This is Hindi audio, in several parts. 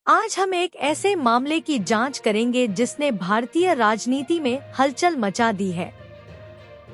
आज हम एक ऐसे मामले की जांच करेंगे जिसने भारतीय राजनीति में हलचल मचा दी है।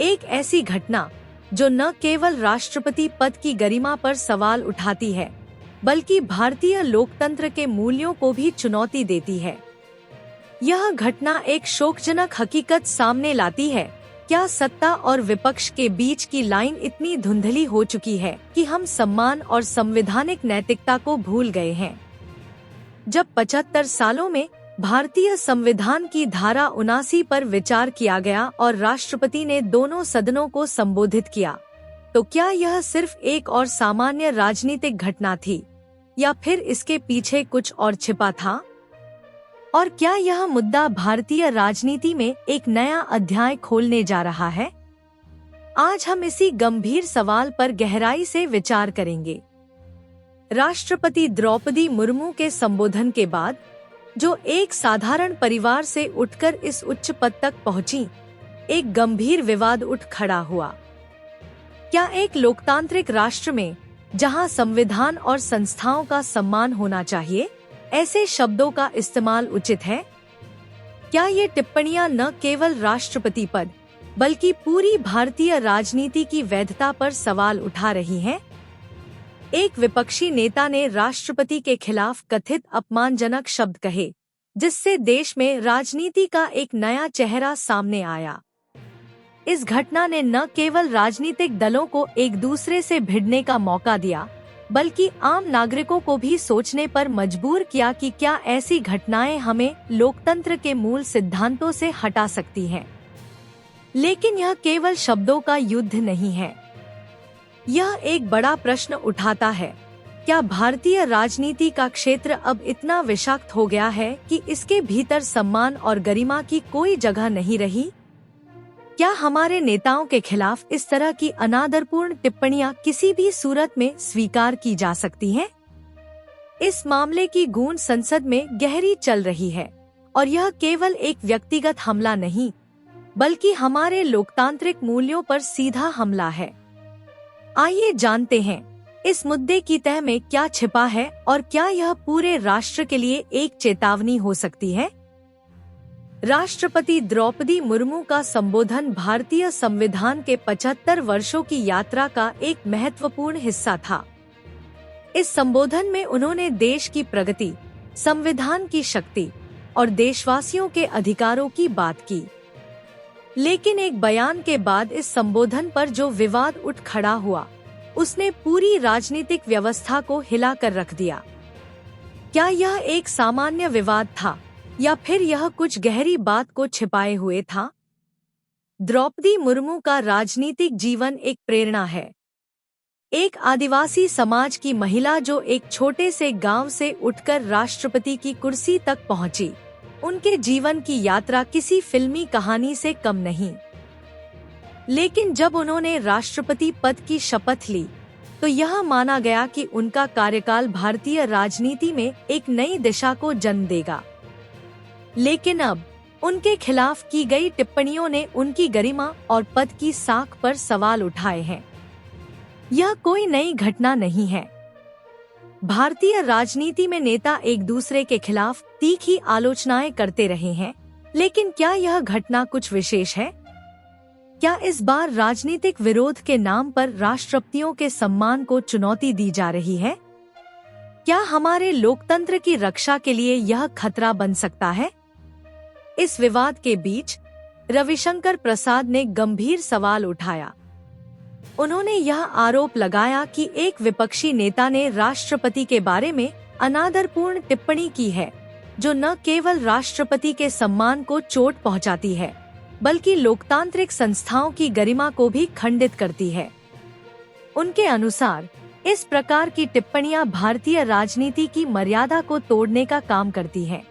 एक ऐसी घटना जो न केवल राष्ट्रपति पद की गरिमा पर सवाल उठाती है, बल्कि भारतीय लोकतंत्र के मूल्यों को भी चुनौती देती है। यह घटना एक शोकजनक हकीकत सामने लाती है। क्या सत्ता और विपक्ष के बीच की लाइन इतनी धुंधली हो चुकी है कि हम सम्मान और संवैधानिक नैतिकता को भूल गए हैं? जब 75 सालों में भारतीय संविधान की धारा 79 पर विचार किया गया और राष्ट्रपति ने दोनों सदनों को संबोधित किया, तो क्या यह सिर्फ एक और सामान्य राजनीतिक घटना थी या फिर इसके पीछे कुछ और छिपा था? और क्या यह मुद्दा भारतीय राजनीति में एक नया अध्याय खोलने जा रहा है? आज हम इसी गंभीर सवाल पर गहराई से विचार करेंगे। राष्ट्रपति द्रौपदी मुर्मू के संबोधन के बाद, जो एक साधारण परिवार से उठकर इस उच्च पद तक पहुंची, एक गंभीर विवाद उठ खड़ा हुआ। क्या एक लोकतांत्रिक राष्ट्र में, जहां संविधान और संस्थाओं का सम्मान होना चाहिए, ऐसे शब्दों का इस्तेमाल उचित है? क्या ये टिप्पणियां न केवल राष्ट्रपति पद, बल्कि पूरी भारतीय राजनीति की वैधता पर सवाल उठा रही हैं? एक विपक्षी नेता ने राष्ट्रपति के खिलाफ कथित अपमानजनक शब्द कहे, जिससे देश में राजनीति का एक नया चेहरा सामने आया। इस घटना ने न केवल राजनीतिक दलों को एक दूसरे से भिड़ने का मौका दिया, बल्कि आम नागरिकों को भी सोचने पर मजबूर किया कि क्या ऐसी घटनाएं हमें लोकतंत्र के मूल सिद्धांतों से हटा सकती हैं। लेकिन यह केवल शब्दों का युद्ध नहीं है। यह एक बड़ा प्रश्न उठाता है, क्या भारतीय राजनीति का क्षेत्र अब इतना विषाक्त हो गया है कि इसके भीतर सम्मान और गरिमा की कोई जगह नहीं रही? क्या हमारे नेताओं के खिलाफ इस तरह की अनादरपूर्ण टिप्पणियां किसी भी सूरत में स्वीकार की जा सकती हैं? इस मामले की गूंज संसद में गहरी चल रही है, और यह केवल एक व्यक्तिगत हमला नहीं, बल्कि हमारे लोकतांत्रिक मूल्यों पर सीधा हमला है। आइए जानते हैं, इस मुद्दे की तह में क्या छिपा है और क्या यह पूरे राष्ट्र के लिए एक चेतावनी हो सकती है। राष्ट्रपति द्रौपदी मुर्मू का संबोधन भारतीय संविधान के 75 वर्षों की यात्रा का एक महत्वपूर्ण हिस्सा था। इस संबोधन में उन्होंने देश की प्रगति, संविधान की शक्ति और देशवासियों के अधिकारों की बात की। लेकिन एक बयान के बाद इस संबोधन पर जो विवाद उठ खड़ा हुआ, उसने पूरी राजनीतिक व्यवस्था को हिला कर रख दिया। क्या यह एक सामान्य विवाद था या फिर यह कुछ गहरी बात को छिपाए हुए था? द्रौपदी मुर्मू का राजनीतिक जीवन एक प्रेरणा है। एक आदिवासी समाज की महिला जो एक छोटे से गांव से उठकर राष्ट्रपति की कुर्सी तक पहुंची, उनके जीवन की यात्रा किसी फिल्मी कहानी से कम नहीं। लेकिन जब उन्होंने राष्ट्रपति पद की शपथ ली, तो यह माना गया कि उनका कार्यकाल भारतीय राजनीति में एक नई दिशा को जन्म देगा। लेकिन अब उनके खिलाफ की गई टिप्पणियों ने उनकी गरिमा और पद की साख पर सवाल उठाए हैं। यह कोई नई घटना नहीं है। भारतीय राजनीति में नेता एक दूसरे के खिलाफ तीखी आलोचनाएं करते रहे हैं, लेकिन क्या यह घटना कुछ विशेष है? क्या इस बार राजनीतिक विरोध के नाम पर राष्ट्रपतियों के सम्मान को चुनौती दी जा रही है? क्या हमारे लोकतंत्र की रक्षा के लिए यह खतरा बन सकता है? इस विवाद के बीच रविशंकर प्रसाद ने गंभीर सवाल उठाया। उन्होंने यह आरोप लगाया कि एक विपक्षी नेता ने राष्ट्रपति के बारे में अनादरपूर्ण टिप्पणी की है, जो न केवल राष्ट्रपति के सम्मान को चोट पहुंचाती है, बल्कि लोकतांत्रिक संस्थाओं की गरिमा को भी खंडित करती है। उनके अनुसार इस प्रकार की टिप्पणियां भारतीय राजनीति की मर्यादा को तोड़ने का काम करती हैं।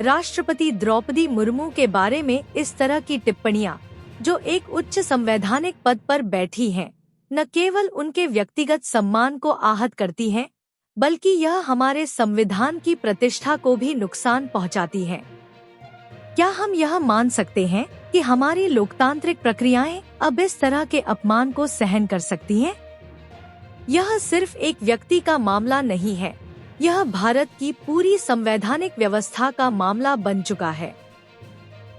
राष्ट्रपति द्रौपदी मुर्मू के बारे में इस तरह की टिप्पणियां, जो एक उच्च संवैधानिक पद पर बैठी हैं, न केवल उनके व्यक्तिगत सम्मान को आहत करती हैं, बल्कि यह हमारे संविधान की प्रतिष्ठा को भी नुकसान पहुंचाती हैं। क्या हम यह मान सकते हैं कि हमारी लोकतांत्रिक प्रक्रियाएं अब इस तरह के अपमान को सहन कर सकती हैं? यह सिर्फ एक व्यक्ति का मामला नहीं है, यह भारत की पूरी संवैधानिक व्यवस्था का मामला बन चुका है।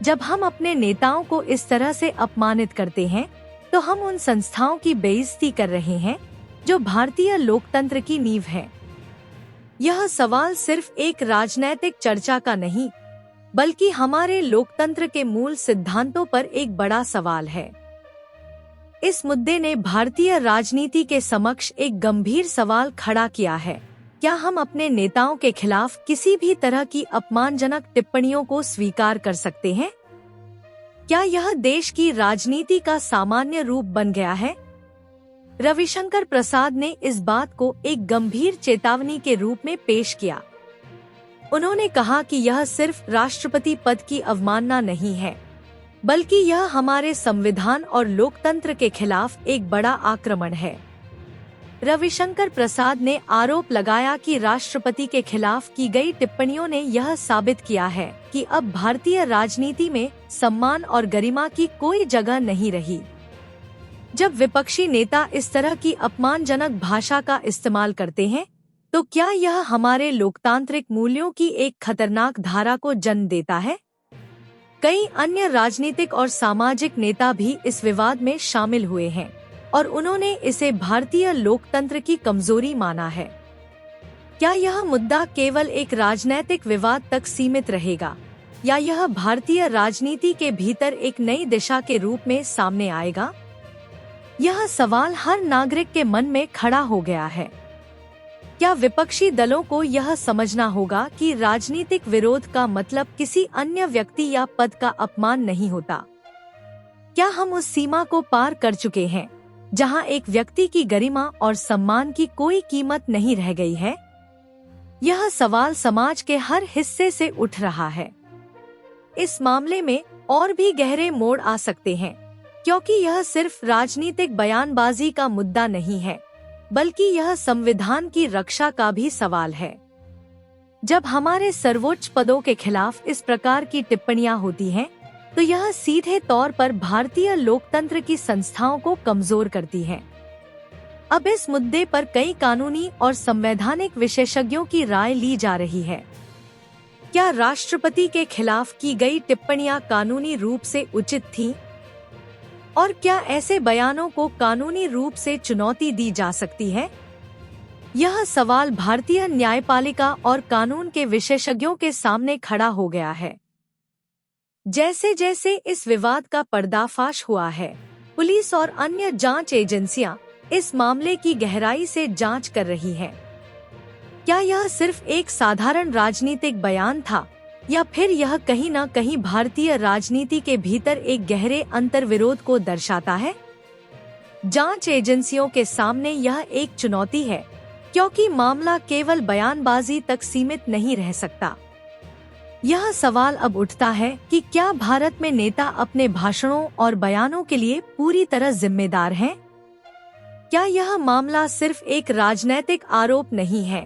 जब हम अपने नेताओं को इस तरह से अपमानित करते हैं, तो हम उन संस्थाओं की बेइज्जती कर रहे हैं जो भारतीय लोकतंत्र की नींव है। यह सवाल सिर्फ एक राजनैतिक चर्चा का नहीं, बल्कि हमारे लोकतंत्र के मूल सिद्धांतों पर एक बड़ा सवाल है। इस मुद्दे ने भारतीय राजनीति के समक्ष एक गंभीर सवाल खड़ा किया है। क्या हम अपने नेताओं के खिलाफ किसी भी तरह की अपमानजनक टिप्पणियों को स्वीकार कर सकते हैं? क्या यह देश की राजनीति का सामान्य रूप बन गया है? रविशंकर प्रसाद ने इस बात को एक गंभीर चेतावनी के रूप में पेश किया। उन्होंने कहा कि यह सिर्फ राष्ट्रपति पद की अवमानना नहीं है, बल्कि यह हमारे संविधान और लोकतंत्र के खिलाफ एक बड़ा आक्रमण है। रविशंकर प्रसाद ने आरोप लगाया कि राष्ट्रपति के खिलाफ की गई टिप्पणियों ने यह साबित किया है कि अब भारतीय राजनीति में सम्मान और गरिमा की कोई जगह नहीं रही। जब विपक्षी नेता इस तरह की अपमानजनक भाषा का इस्तेमाल करते हैं, तो क्या यह हमारे लोकतांत्रिक मूल्यों की एक खतरनाक धारा को जन्म देता है? कई अन्य राजनीतिक और सामाजिक नेता भी इस विवाद में शामिल हुए हैं और उन्होंने इसे भारतीय लोकतंत्र की कमजोरी माना है। क्या यह मुद्दा केवल एक राजनीतिक विवाद तक सीमित रहेगा, या यह भारतीय राजनीति के भीतर एक नई दिशा के रूप में सामने आएगा? यह सवाल हर नागरिक के मन में खड़ा हो गया है। क्या विपक्षी दलों को यह समझना होगा कि राजनीतिक विरोध का मतलब किसी अन्य व्यक्ति या पद का अपमान नहीं होता? क्या हम उस सीमा को पार कर चुके हैं जहां एक व्यक्ति की गरिमा और सम्मान की कोई कीमत नहीं रह गई है? यह सवाल समाज के हर हिस्से से उठ रहा है। इस मामले में और भी गहरे मोड़ आ सकते हैं, क्योंकि यह सिर्फ राजनीतिक बयानबाजी का मुद्दा नहीं है, बल्कि यह संविधान की रक्षा का भी सवाल है। जब हमारे सर्वोच्च पदों के खिलाफ इस प्रकार की टिप्पणियां होती हैं, तो यह सीधे तौर पर भारतीय लोकतंत्र की संस्थाओं को कमजोर करती है। अब इस मुद्दे पर कई कानूनी और संवैधानिक विशेषज्ञों की राय ली जा रही है। क्या राष्ट्रपति के खिलाफ की गई टिप्पणियां कानूनी रूप से उचित थीं? और क्या ऐसे बयानों को कानूनी रूप से चुनौती दी जा सकती है? यह सवाल भारतीय न्यायपालिका और कानून के विशेषज्ञों के सामने खड़ा हो गया है। जैसे जैसे इस विवाद का पर्दाफाश हुआ है, पुलिस और अन्य जांच एजेंसियां इस मामले की गहराई से जांच कर रही हैं। क्या यह सिर्फ एक साधारण राजनीतिक बयान था, या फिर यह कहीं न कहीं भारतीय राजनीति के भीतर एक गहरे अंतर्विरोध को दर्शाता है? जांच एजेंसियों के सामने यह एक चुनौती है, क्योंकि मामला केवल बयानबाजी तक सीमित नहीं रह सकता। यह सवाल अब उठता है कि क्या भारत में नेता अपने भाषणों और बयानों के लिए पूरी तरह जिम्मेदार हैं? क्या यह मामला सिर्फ एक राजनैतिक आरोप नहीं है,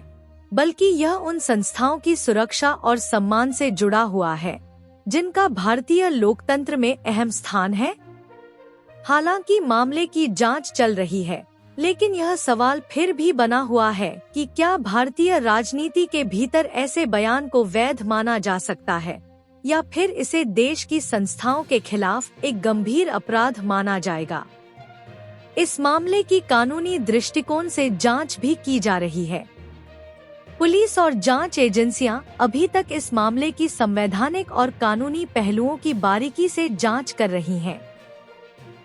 बल्कि यह उन संस्थाओं की सुरक्षा और सम्मान से जुड़ा हुआ है जिनका भारतीय लोकतंत्र में अहम स्थान है? हालांकि मामले की जांच चल रही है, लेकिन यह सवाल फिर भी बना हुआ है कि क्या भारतीय राजनीति के भीतर ऐसे बयान को वैध माना जा सकता है, या फिर इसे देश की संस्थाओं के खिलाफ एक गंभीर अपराध माना जाएगा। इस मामले की कानूनी दृष्टिकोण से जांच भी की जा रही है। पुलिस और जांच एजेंसियां अभी तक इस मामले की संवैधानिक और कानूनी पहलुओं की बारीकी से जांच कर रही हैं।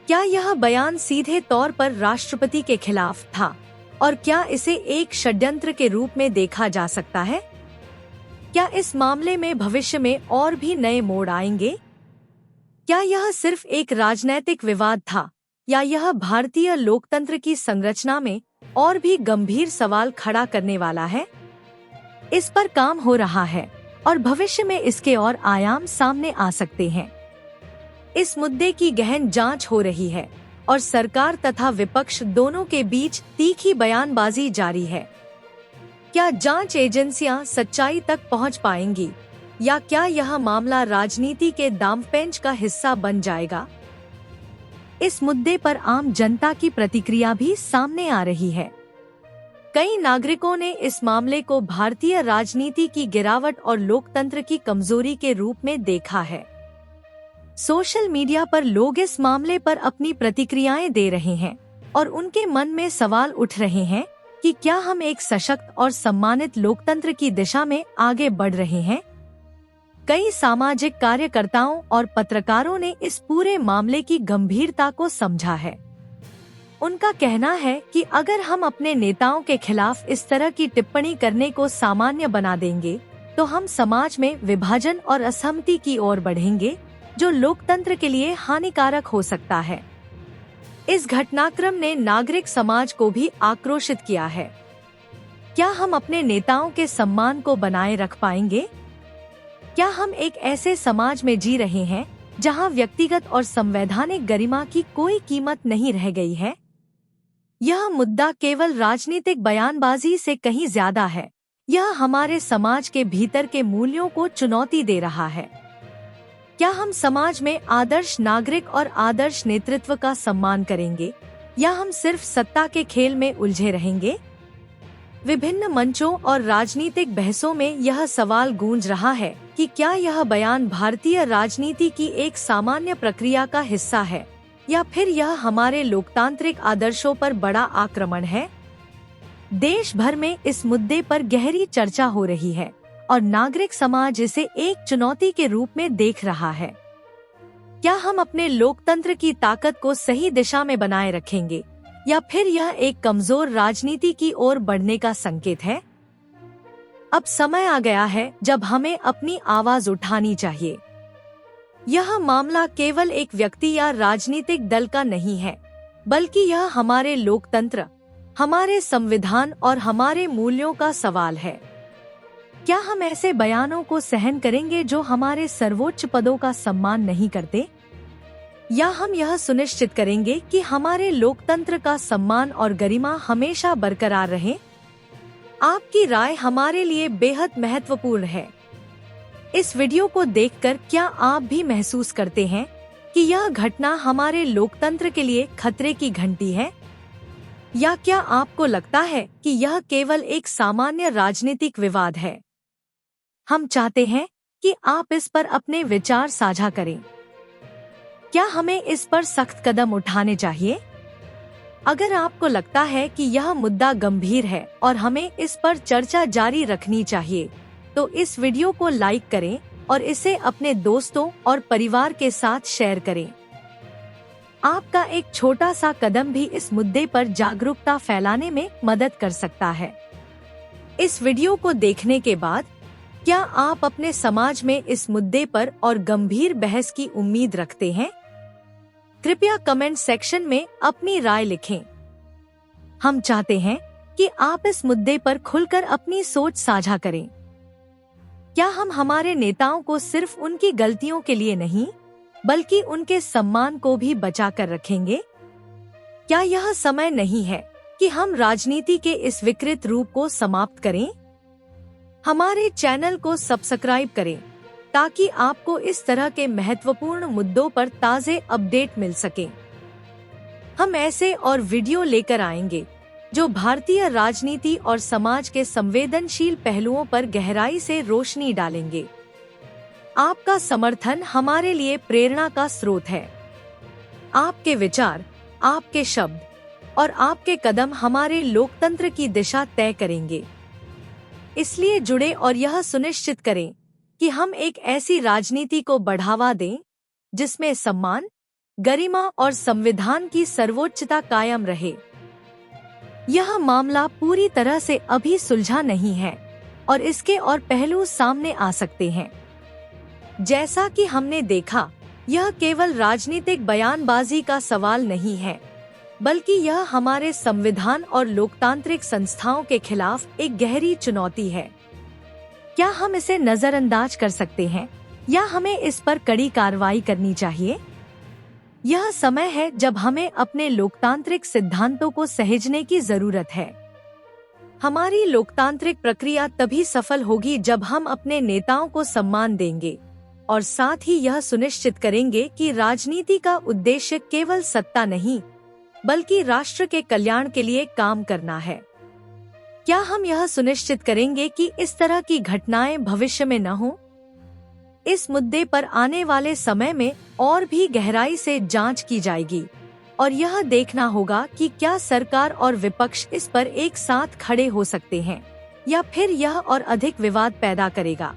क्या यह बयान सीधे तौर पर राष्ट्रपति के खिलाफ था, और क्या इसे एक षड्यंत्र के रूप में देखा जा सकता है? क्या इस मामले में भविष्य में और भी नए मोड़ आएंगे? क्या यह सिर्फ एक राजनीतिक विवाद था, या यह भारतीय लोकतंत्र की संरचना में और भी गंभीर सवाल खड़ा करने वाला है? इस पर काम हो रहा है और भविष्य में इसके और आयाम सामने आ सकते हैं। इस मुद्दे की गहन जांच हो रही है और सरकार तथा विपक्ष दोनों के बीच तीखी बयानबाजी जारी है। क्या जांच एजेंसियां सच्चाई तक पहुंच पाएंगी, या क्या यह मामला राजनीति के दांवपेंच का हिस्सा बन जाएगा? इस मुद्दे पर आम जनता की प्रतिक्रिया भी सामने आ रही है। कई नागरिकों ने इस मामले को भारतीय राजनीति की गिरावट और लोकतंत्र की कमजोरी के रूप में देखा है। सोशल मीडिया पर लोग इस मामले पर अपनी प्रतिक्रियाएं दे रहे हैं और उनके मन में सवाल उठ रहे हैं कि क्या हम एक सशक्त और सम्मानित लोकतंत्र की दिशा में आगे बढ़ रहे हैं। कई सामाजिक कार्यकर्ताओं और पत्रकारों ने इस पूरे मामले की गंभीरता को समझा है। उनका कहना है कि अगर हम अपने नेताओं के खिलाफ इस तरह की टिप्पणी करने को सामान्य बना देंगे तो हम समाज में विभाजन और असहमति की ओर बढ़ेंगे, जो लोकतंत्र के लिए हानिकारक हो सकता है। इस घटनाक्रम ने नागरिक समाज को भी आक्रोशित किया है। क्या हम अपने नेताओं के सम्मान को बनाए रख पाएंगे? क्या हम एक ऐसे समाज में जी रहे हैं जहां व्यक्तिगत और संवैधानिक गरिमा की कोई कीमत नहीं रह गई है? यह मुद्दा केवल राजनीतिक बयानबाजी से कहीं ज्यादा है। यह हमारे समाज के भीतर के मूल्यों को चुनौती दे रहा है। क्या हम समाज में आदर्श नागरिक और आदर्श नेतृत्व का सम्मान करेंगे या हम सिर्फ सत्ता के खेल में उलझे रहेंगे? विभिन्न मंचों और राजनीतिक बहसों में यह सवाल गूंज रहा है कि क्या यह बयान भारतीय राजनीति की एक सामान्य प्रक्रिया का हिस्सा है या फिर यह हमारे लोकतांत्रिक आदर्शों पर बड़ा आक्रमण है। देश भर में इस मुद्दे पर गहरी चर्चा हो रही है और नागरिक समाज इसे एक चुनौती के रूप में देख रहा है। क्या हम अपने लोकतंत्र की ताकत को सही दिशा में बनाए रखेंगे या फिर यह एक कमजोर राजनीति की ओर बढ़ने का संकेत है? अब समय आ गया है जब हमें अपनी आवाज उठानी चाहिए। यह मामला केवल एक व्यक्ति या राजनीतिक दल का नहीं है, बल्कि यह हमारे लोकतंत्र, हमारे संविधान और हमारे मूल्यों का सवाल है। क्या हम ऐसे बयानों को सहन करेंगे जो हमारे सर्वोच्च पदों का सम्मान नहीं करते, या हम यह सुनिश्चित करेंगे कि हमारे लोकतंत्र का सम्मान और गरिमा हमेशा बरकरार रहे? आपकी राय हमारे लिए बेहद महत्वपूर्ण है। इस वीडियो को देखकर क्या आप भी महसूस करते हैं कि यह घटना हमारे लोकतंत्र के लिए खतरे की घंटी है, या क्या आपको लगता है कि यह केवल एक सामान्य राजनीतिक विवाद है? हम चाहते हैं कि आप इस पर अपने विचार साझा करें। क्या हमें इस पर सख्त कदम उठाने चाहिए? अगर आपको लगता है कि यह मुद्दा गंभीर है और हमें इस पर चर्चा जारी रखनी चाहिए, तो इस वीडियो को लाइक करें और इसे अपने दोस्तों और परिवार के साथ शेयर करें। आपका एक छोटा सा कदम भी इस मुद्दे पर जागरूकता फैलाने में मदद कर सकता है। इस वीडियो को देखने के बाद क्या आप अपने समाज में इस मुद्दे पर और गंभीर बहस की उम्मीद रखते हैं? कृपया कमेंट सेक्शन में अपनी राय लिखें। हम चाहते हैं कि आप इस मुद्दे पर खुलकर अपनी सोच साझा करें। क्या हम हमारे नेताओं को सिर्फ उनकी गलतियों के लिए नहीं, बल्कि उनके सम्मान को भी बचा कर रखेंगे? क्या यह समय नहीं है कि हम राजनीति के इस विकृत रूप को समाप्त करें? हमारे चैनल को सब्सक्राइब करें ताकि आपको इस तरह के महत्वपूर्ण मुद्दों पर ताज़े अपडेट मिल सके। हम ऐसे और वीडियो लेकर आएंगे जो भारतीय राजनीति और समाज के संवेदनशील पहलुओं पर गहराई से रोशनी डालेंगे। आपका समर्थन हमारे लिए प्रेरणा का स्रोत है। आपके विचार, आपके शब्द और आपके कदम हमारे लोकतंत्र की दिशा तय करेंगे। इसलिए जुड़े और यह सुनिश्चित करें कि हम एक ऐसी राजनीति को बढ़ावा दें जिसमें सम्मान, गरिमा और संविधान की सर्वोच्चता कायम रहे। यह मामला पूरी तरह से अभी सुलझा नहीं है और इसके और पहलू सामने आ सकते हैं। जैसा कि हमने देखा, यह केवल राजनीतिक बयानबाजी का सवाल नहीं है, बल्कि यह हमारे संविधान और लोकतांत्रिक संस्थाओं के खिलाफ एक गहरी चुनौती है। क्या हम इसे नजरअंदाज कर सकते हैं या हमें इस पर कड़ी कार्रवाई करनी चाहिए? यह समय है जब हमें अपने लोकतांत्रिक सिद्धांतों को सहेजने की जरूरत है। हमारी लोकतांत्रिक प्रक्रिया तभी सफल होगी जब हम अपने नेताओं को सम्मान देंगे और साथ ही यह सुनिश्चित करेंगे कि राजनीति का उद्देश्य केवल सत्ता नहीं, बल्कि राष्ट्र के कल्याण के लिए काम करना है। क्या हम यह सुनिश्चित करेंगे कि इस तरह की घटनाएं भविष्य में न हो? इस मुद्दे पर आने वाले समय में और भी गहराई से जांच की जाएगी और यह देखना होगा कि क्या सरकार और विपक्ष इस पर एक साथ खड़े हो सकते हैं या फिर यह और अधिक विवाद पैदा करेगा।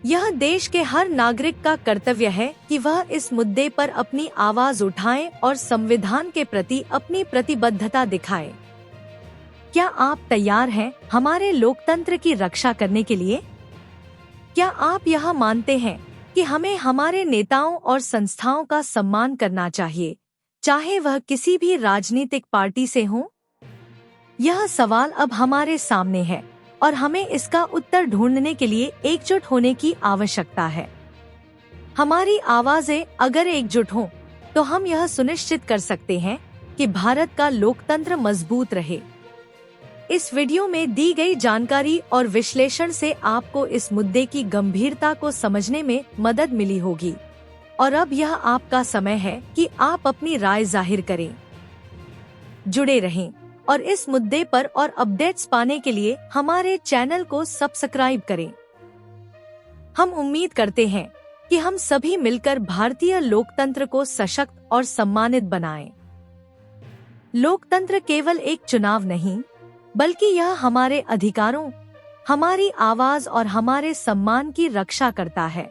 यह देश के हर नागरिक का कर्तव्य है कि वह इस मुद्दे पर अपनी आवाज उठाए और संविधान के प्रति अपनी प्रतिबद्धता दिखाए। क्या आप तैयार हैं हमारे लोकतंत्र की रक्षा करने के लिए? क्या आप यह मानते हैं कि हमें हमारे नेताओं और संस्थाओं का सम्मान करना चाहिए, चाहे वह किसी भी राजनीतिक पार्टी से हो? यह सवाल अब हमारे सामने है और हमें इसका उत्तर ढूंढने के लिए एकजुट होने की आवश्यकता है। हमारी आवाजें अगर एकजुट हों, तो हम यह सुनिश्चित कर सकते हैं कि भारत का लोकतंत्र मजबूत रहे। इस वीडियो में दी गई जानकारी और विश्लेषण से आपको इस मुद्दे की गंभीरता को समझने में मदद मिली होगी और अब यह आपका समय है कि आप अपनी राय जाहिर करें। जुड़े रहें और इस मुद्दे पर और अपडेट्स पाने के लिए हमारे चैनल को सब्सक्राइब करें। हम उम्मीद करते हैं कि हम सभी मिलकर भारतीय लोकतंत्र को सशक्त और सम्मानित बनाएं। लोकतंत्र केवल एक चुनाव नहीं, बल्कि यह हमारे अधिकारों, हमारी आवाज और हमारे सम्मान की रक्षा करता है।